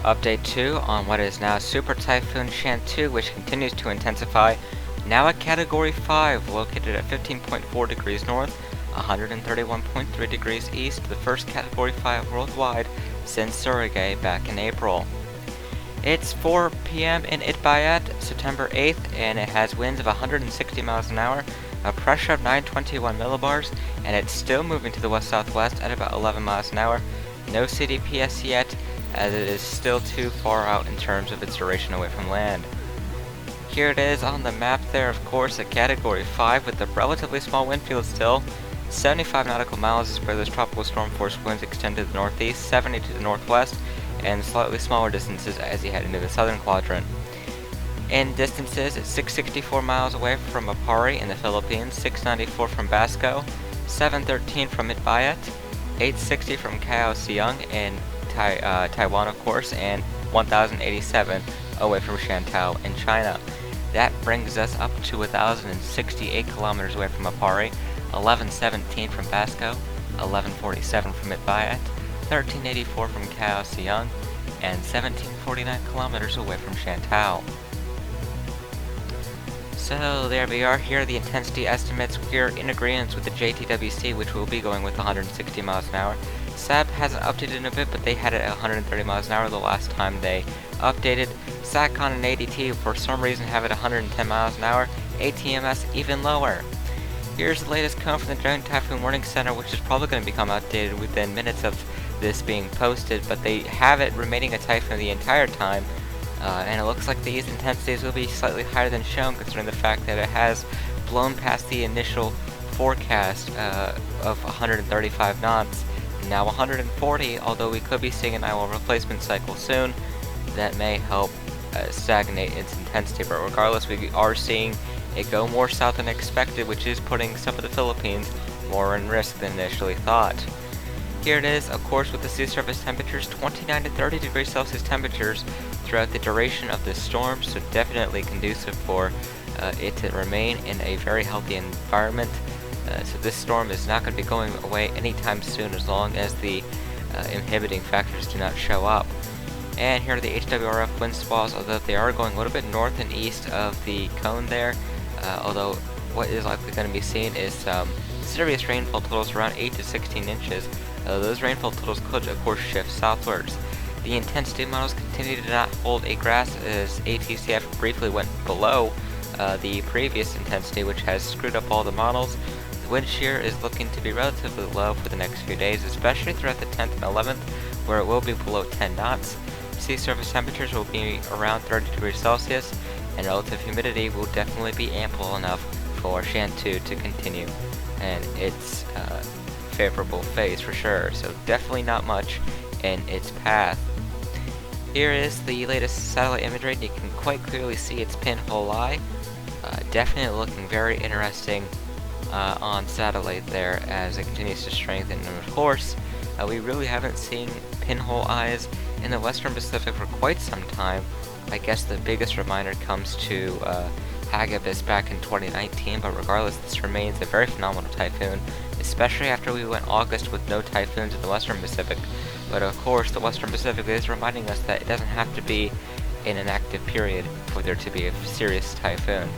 Update 2 on what is now Super Typhoon Chanthu, which continues to intensify, now at Category 5, located at 15.4 degrees north, 131.3 degrees east, the first Category 5 worldwide since Surigay back in April. It's 4 p.m. in Itbayat, September 8th, and it has winds of 160 miles an hour, a pressure of 921 millibars, and it's still moving to the west-southwest at about 11 miles an hour. No CDPS yet, as it is still too far out in terms of its duration away from land. Here it is on the map there, of course, a Category 5 with a relatively small wind field still. 75 nautical miles is where those tropical storm force winds extend to the northeast, 70 to the northwest, and slightly smaller distances as you head into the southern quadrant. In distances, it's 664 miles away from Apari in the Philippines, 694 from Basco, 713 from Itbayat, 860 from Kaohsiung in Taiwan, of course, and 1087 away from Shantou in China. That brings us up to 1068 kilometers away from Apari, 1117 from Basco, 1147 from Itbayat, 1384 from Kaohsiung, and 1749 kilometers away from Shantou. So there we are. Here are the intensity estimates. We're in agreement with the JTWC, which will be going with 160 miles an hour. SAB hasn't updated in a bit, but they had it at 130 miles an hour the last time they updated. SATCON and ADT for some reason have it 110 miles an hour. ATMS even lower. Here's the latest code from the Joint Typhoon Warning Center, which is probably going to become outdated within minutes of this being posted, but they have it remaining a typhoon the entire time. And it looks like these intensities will be slightly higher than shown, considering the fact that it has blown past the initial forecast of 135 knots, now 140, although we could be seeing an IOL replacement cycle soon that may help stagnate its intensity. But regardless, we are seeing it go more south than expected, which is putting some of the Philippines more in risk than initially thought. Here it is, of course, with the sea surface temperatures, 29 to 30 degrees Celsius temperatures throughout the duration of this storm, so definitely conducive for it to remain in a very healthy environment. So this storm is not going to be going away anytime soon as long as the inhibiting factors do not show up. And here are the HWRF wind squalls, although they are going a little bit north and east of the cone there, although what is likely going to be seen is some serious rainfall totals around 8 to 16 inches. Those rainfall totals could, of course, shift southwards. The intensity models continue to not hold a grasp as ATCF briefly went below the previous intensity, which has screwed up all the models. The wind shear is looking to be relatively low for the next few days, especially throughout the 10th and 11th, where it will be below 10 knots. Sea surface temperatures will be around 30 degrees Celsius, and relative humidity will definitely be ample enough for Chanthu to continue and its favorable phase for sure, so definitely not much in its path. Here is the latest satellite imagery, and you can quite clearly see its pinhole eye. Definitely looking very interesting on satellite there as it continues to strengthen. And of course, we really haven't seen pinhole eyes in the Western Pacific for quite some time. I guess the biggest reminder comes to Hagibis back in 2019, but regardless, this remains a very phenomenal typhoon, especially after we went August with no typhoons in the Western Pacific. But of course, the Western Pacific is reminding us that it doesn't have to be in an active period for there to be a serious typhoon.